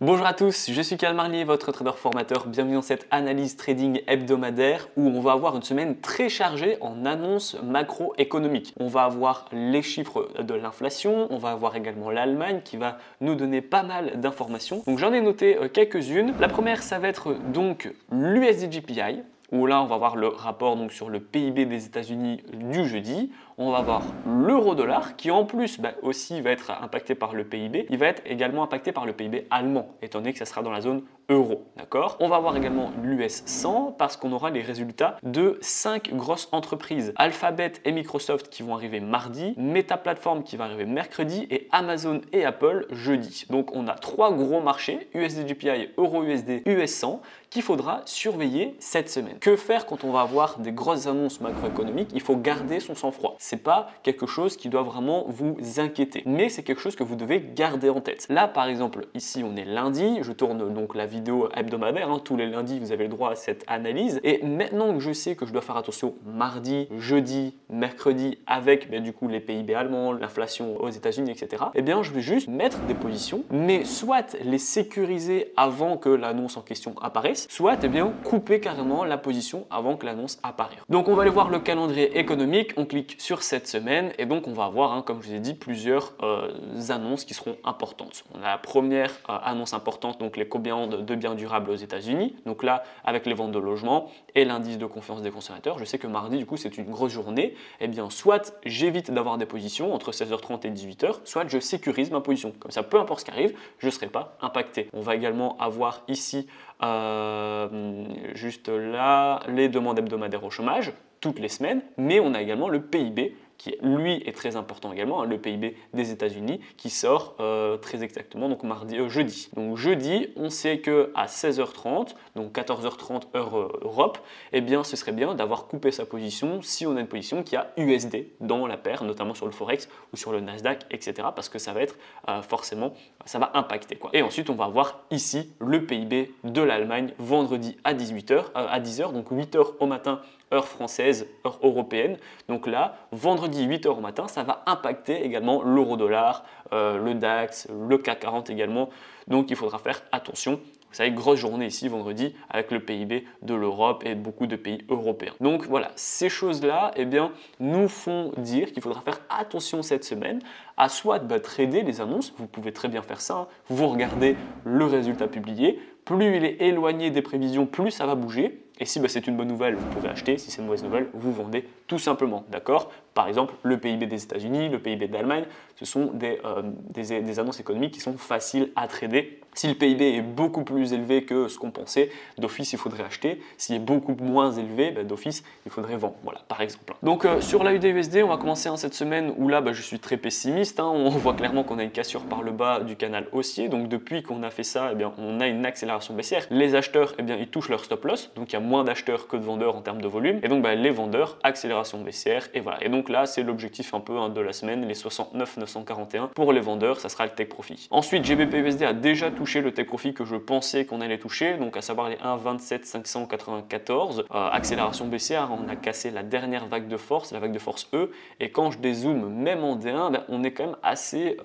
Bonjour à tous, je suis Karl Marlier, votre trader formateur. Bienvenue dans cette analyse trading hebdomadaire où on va avoir une semaine très chargée en annonces macroéconomiques. On va avoir les chiffres de l'inflation, on va avoir également l'Allemagne qui va nous donner pas mal d'informations. Donc j'en ai noté quelques-unes. La première, ça va être donc l'USD-JPY, où là on va voir le rapport donc, sur le PIB des États-Unis du jeudi. On va voir l'euro-dollar qui en plus aussi va être impacté par le PIB. Il va être également impacté par le PIB allemand, étant donné que ça sera dans la zone euro. D'accord. On va voir également l'US 100 parce qu'on aura les résultats de 5 grosses entreprises. Alphabet et Microsoft qui vont arriver mardi, Meta Platform qui va arriver mercredi et Amazon et Apple jeudi. Donc on a 3 gros marchés, USD-JPY, Euro-USD, US 100, qu'il faudra surveiller cette semaine. Que faire quand on va avoir des grosses annonces macroéconomiques? Il faut garder son sang-froid. C'est pas quelque chose qui doit vraiment vous inquiéter, mais c'est quelque chose que vous devez garder en tête. Là, par exemple, ici, on est lundi. Je tourne donc la vidéo hebdomadaire. Tous les lundis, vous avez le droit à cette analyse. Et maintenant que je sais que je dois faire attention mardi, jeudi, mercredi, avec du coup les PIB allemands, l'inflation aux États-Unis, etc. Eh bien, je vais juste mettre des positions, mais soit les sécuriser avant que l'annonce en question apparaisse, soit couper carrément la position avant que l'annonce apparaisse. Donc, on va aller voir le calendrier économique. On clique sur cette semaine et donc on va avoir, comme je vous ai dit, plusieurs annonces qui seront importantes. On a la première annonce importante, donc les commandes de biens durables aux États-Unis. Donc là, avec les ventes de logements et l'indice de confiance des consommateurs, je sais que mardi, du coup, c'est une grosse journée. Eh bien, soit j'évite d'avoir des positions entre 16h30 et 18h, soit je sécurise ma position. Comme ça, peu importe ce qui arrive, je ne serai pas impacté. On va également avoir ici, juste là, les demandes hebdomadaires au chômage toutes les semaines, mais on a également le PIB qui lui est très important également, le PIB des États-Unis qui sort très exactement donc jeudi. Donc jeudi, on sait que à 16h30, donc 14h30 heure Europe, eh bien ce serait bien d'avoir coupé sa position si on a une position qui a USD dans la paire, notamment sur le Forex ou sur le Nasdaq, etc. parce que ça va être forcément, ça va impacter quoi. Et ensuite, on va voir ici le PIB de l'Allemagne vendredi à 10h, donc 8h au matin heure française, heure européenne. Donc là, vendredi 8h au matin, ça va impacter également l'euro-dollar, le DAX, le CAC 40 également. Donc il faudra faire attention. Vous savez, grosse journée ici vendredi avec le PIB de l'Europe et beaucoup de pays européens. Donc voilà, ces choses-là nous font dire qu'il faudra faire attention cette semaine à soit trader les annonces, vous pouvez très bien faire ça, vous regardez le résultat publié, plus il est éloigné des prévisions, plus ça va bouger. Et si c'est une bonne nouvelle, vous pouvez acheter. Si c'est une mauvaise nouvelle, vous vendez tout simplement. D'accord? Par exemple, le PIB des États-Unis, le PIB d'Allemagne, ce sont des annonces économiques qui sont faciles à trader. Si le PIB est beaucoup plus élevé que ce qu'on pensait, d'office, il faudrait acheter. S'il est beaucoup moins élevé, d'office, il faudrait vendre. Voilà, par exemple. Donc, sur l'AUD-USD, on va commencer cette semaine où là, je suis très pessimiste. On voit clairement qu'on a une cassure par le bas du canal haussier. Donc, depuis qu'on a fait ça, on a une accélération baissière. Les acheteurs, ils touchent leur stop loss. Donc, il y a moins d'acheteurs que de vendeurs en termes de volume. Et donc, les vendeurs, accélération baissière. Et voilà. Et donc là, c'est l'objectif un peu de la semaine, les 69 941. Pour les vendeurs, ça sera le take profit. Ensuite, GBP-USD a déjà touché le take profit que je pensais qu'on allait toucher, donc à savoir les 1,27 594. Accélération baissière, on a cassé la dernière vague de force, la vague de force E. Et quand je dézoome, même en D1, on est quand même assez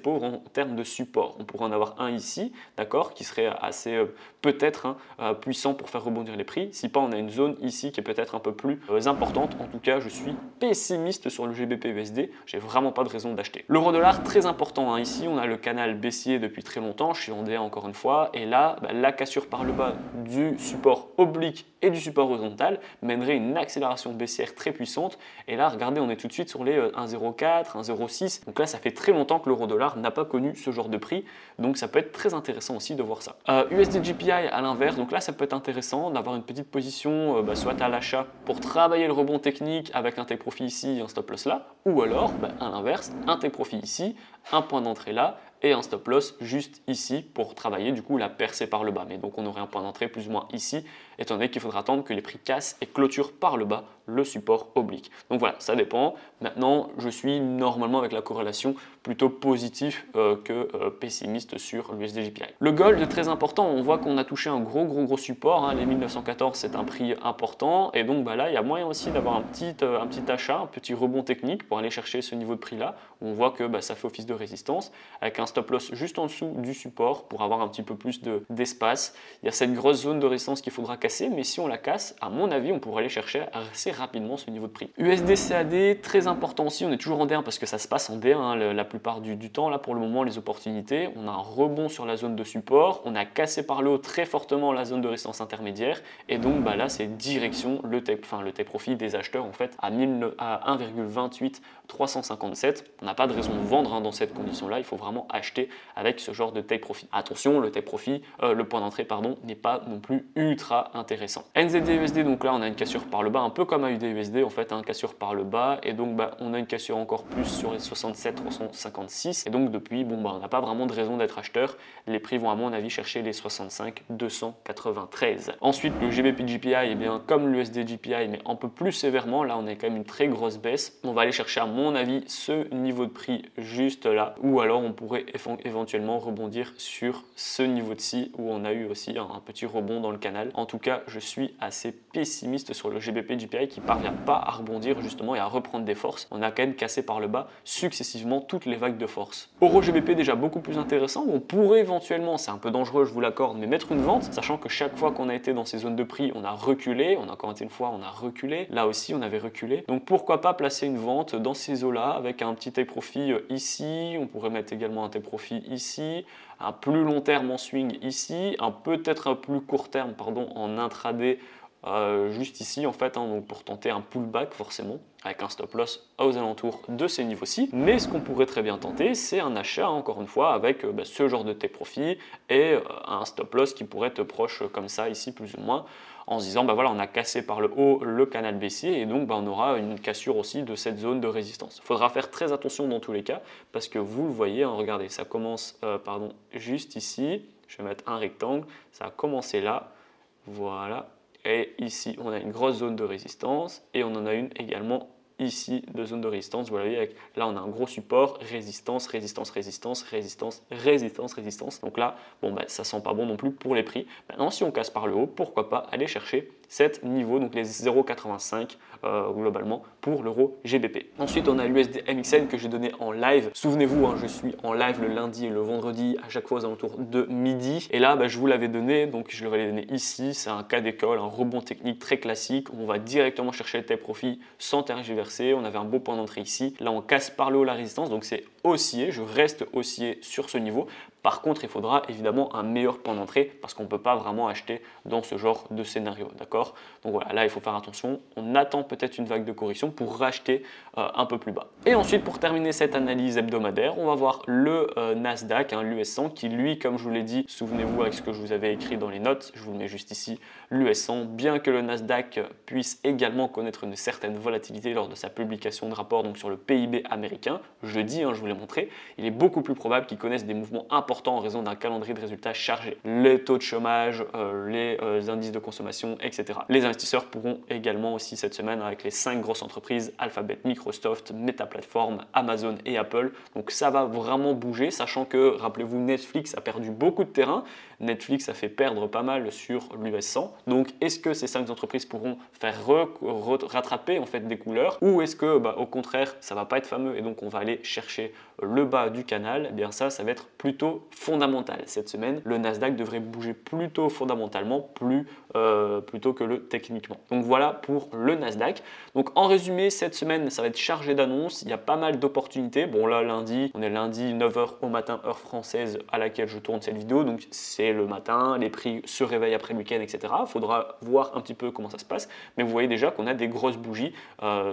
pauvre en termes de support. On pourrait en avoir un ici, d'accord, qui serait assez peut-être puissant pour faire rebondir les prix. Si pas, on a une zone ici qui est peut-être un peu plus importante. En tout cas, je suis pessimiste sur le GBP-USD. J'ai vraiment pas de raison d'acheter. L'euro-dollar, très important. Ici, on a le canal baissier depuis très longtemps. Je suis en D1 encore une fois. Et là, la cassure par le bas du support oblique et du support horizontal mènerait une accélération baissière très puissante. Et là, regardez, on est tout de suite sur les 1,04, 1,06. Donc là, ça fait très longtemps que l'euro-dollar n'a pas connu ce genre de prix. Donc ça peut être très intéressant aussi de voir ça. USD-JPY à l'inverse. Donc là, ça peut être intéressant d'avoir une petite position, soit à l'achat pour travailler le rebond technique avec un take profit ici, un stop loss là, ou alors à l'inverse, un take profit ici, un point d'entrée là et un stop loss juste ici pour travailler du coup la percée par le bas. Mais donc on aurait un point d'entrée plus ou moins ici, étant donné qu'il faudra attendre que les prix cassent et clôturent par le bas le support oblique. Donc voilà, ça dépend. Maintenant, je suis normalement avec la corrélation plutôt positif que pessimiste sur l'USD-JPY. Le gold, très important, on voit qu'on a touché un gros support, hein. Les 1914 c'est un prix important et donc là il y a moyen aussi d'avoir un petit achat, un petit rebond technique pour aller chercher ce niveau de prix là, où on voit que ça fait office de résistance avec un stop loss juste en dessous du support pour avoir un petit peu plus d'espace. Il y a cette grosse zone de résistance qu'il faudra casser, mais si on la casse, à mon avis, on pourrait aller chercher assez rapidement ce niveau de prix. USD-CAD, très important aussi, on est toujours en D1 parce que ça se passe en D1 hein, la plupart du temps. Là pour le moment, les opportunités, on a un rebond sur la zone de support, on a cassé par le haut très fortement la zone de résistance intermédiaire et donc là c'est direction le take profit des acheteurs en fait à 1,28 357. On n'a pas de raison de vendre hein, dans cette condition là, il faut vraiment acheter avec ce genre de take profit. Attention, le take profit, le point d'entrée pardon, n'est pas non plus ultra intéressant. NZD-USD, donc là on a une cassure par le bas, un peu comme AUD-USD en fait, hein, cassure par le bas et donc on a une cassure encore plus sur les 67 356 et donc depuis on n'a pas vraiment de raison d'être acheteur. Les prix vont à mon avis chercher les 65 293. Ensuite le GBP-JPY, eh bien comme l'USD-JPY mais un peu plus sévèrement, là on a quand même une très grosse baisse. On va aller chercher à mon avis ce niveau de prix juste là, ou alors on pourrait éventuellement rebondir sur ce niveau de ci où on a eu aussi un petit rebond dans le canal. En tout cas je suis assez pessimiste sur le GBP-JPY qui parvient pas à rebondir justement et à reprendre des forces. On a quand même cassé par le bas successivement toutes les vagues de force. Euro-GBP déjà beaucoup plus intéressant, on pourrait éventuellement, c'est un peu dangereux je vous l'accorde, mais mettre une vente, sachant que chaque fois qu'on a été dans ces zones de prix, on a reculé, on a encore été une fois, on a reculé, là aussi on avait reculé, donc pourquoi pas placer une vente dans ces eaux là avec un petit take profit ici, on pourrait mettre également un take profit ici, un plus long terme en swing ici, peut-être un plus court terme pardon en intraday juste ici en fait, hein, donc pour tenter un pullback forcément avec un stop loss aux alentours de ces niveaux-ci. Mais ce qu'on pourrait très bien tenter, c'est un achat encore une fois avec ce genre de take profit et un stop loss qui pourrait être proche comme ça ici plus ou moins, en se disant voilà, on a cassé par le haut le canal baissier et donc on aura une cassure aussi de cette zone de résistance. Il faudra faire très attention dans tous les cas parce que vous le voyez, hein, regardez, ça commence juste ici, je vais mettre un rectangle, ça a commencé là, voilà. Et ici, on a une grosse zone de résistance et on en a une également ici de zone de résistance. Vous voyez, là, on a un gros support, résistance, résistance, résistance, résistance, résistance, résistance. Donc là, ça sent pas bon non plus pour les prix. Maintenant, si on casse par le haut, pourquoi pas aller chercher cet niveau, donc les 0,85 globalement pour l'euro GBP. Ensuite, on a l'USD MXN que j'ai donné en live. Souvenez-vous, hein, je suis en live le lundi et le vendredi à chaque fois aux alentours de midi. Et là, je vous l'avais donné, donc je l'avais donné ici. C'est un cas d'école, un rebond technique très classique. On va directement chercher le take profit sans tergiverser. On avait un beau point d'entrée ici. Là, on casse par le haut la résistance, donc c'est haussier. Je reste haussier sur ce niveau. Par contre, il faudra évidemment un meilleur point d'entrée parce qu'on ne peut pas vraiment acheter dans ce genre de scénario, d'accord? Donc voilà, là il faut faire attention. On attend peut-être une vague de correction pour racheter un peu plus bas. Et ensuite, pour terminer cette analyse hebdomadaire, on va voir le Nasdaq, hein, l'US 100, qui lui, comme je vous l'ai dit, souvenez-vous avec ce que je vous avais écrit dans les notes, je vous le mets juste ici, l'US 100, bien que le Nasdaq puisse également connaître une certaine volatilité lors de sa publication de rapport donc sur le PIB américain, jeudi, hein, je vous l'ai montré, il est beaucoup plus probable qu'il connaisse des mouvements importants en raison d'un calendrier de résultats chargé. Les taux de chômage, les indices de consommation, etc. Les investisseurs pourront également aussi cette semaine avec les 5 grosses entreprises, Alphabet, Microsoft, Meta Platforms, Amazon et Apple. Donc ça va vraiment bouger, sachant que, rappelez-vous, Netflix a perdu beaucoup de terrain. Netflix a fait perdre pas mal sur l'US 100. Donc est-ce que ces 5 entreprises pourront faire rattraper en fait des couleurs, ou est-ce que au contraire ça va pas être fameux et donc on va aller chercher le bas du canal? Eh bien ça va être plutôt fondamental cette semaine. Le Nasdaq devrait bouger plutôt fondamentalement plutôt que le techniquement. Donc voilà pour le Nasdaq. Donc en résumé, cette semaine ça va être chargé d'annonces. Il y a pas mal d'opportunités. Bon là lundi, on est lundi 9h au matin heure française à laquelle je tourne cette vidéo. Donc c'est le matin, les prix se réveillent après le week-end, etc. Il faudra voir un petit peu comment ça se passe. Mais vous voyez déjà qu'on a des grosses bougies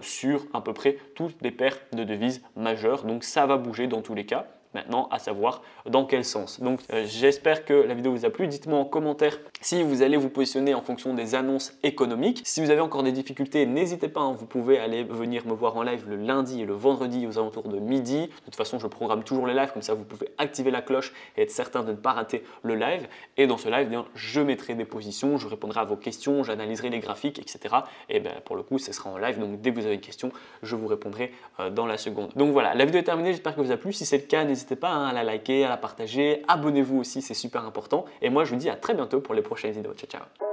sur à peu près toutes les paires de devises majeures. Donc ça va bouger dans tous les cas. maintenant à savoir dans quel sens. Donc j'espère que la vidéo vous a plu. Dites-moi en commentaire si vous allez vous positionner en fonction des annonces économiques. Si vous avez encore des difficultés, n'hésitez pas, hein, vous pouvez aller venir me voir en live le lundi et le vendredi aux alentours de midi. De toute façon, je programme toujours les lives, comme ça vous pouvez activer la cloche et être certain de ne pas rater le live. Et dans ce live, bien, je mettrai des positions, je répondrai à vos questions, j'analyserai les graphiques, etc. Et bien, pour le coup, ce sera en live, donc dès que vous avez une question, je vous répondrai dans la seconde. Donc voilà, la vidéo est terminée, j'espère que vous a plu. Si c'est le cas, n'hésitez pas, hein, à la liker, à la partager, abonnez-vous aussi, c'est super important. Et moi, je vous dis à très bientôt pour les prochaines vidéos. Ciao, ciao.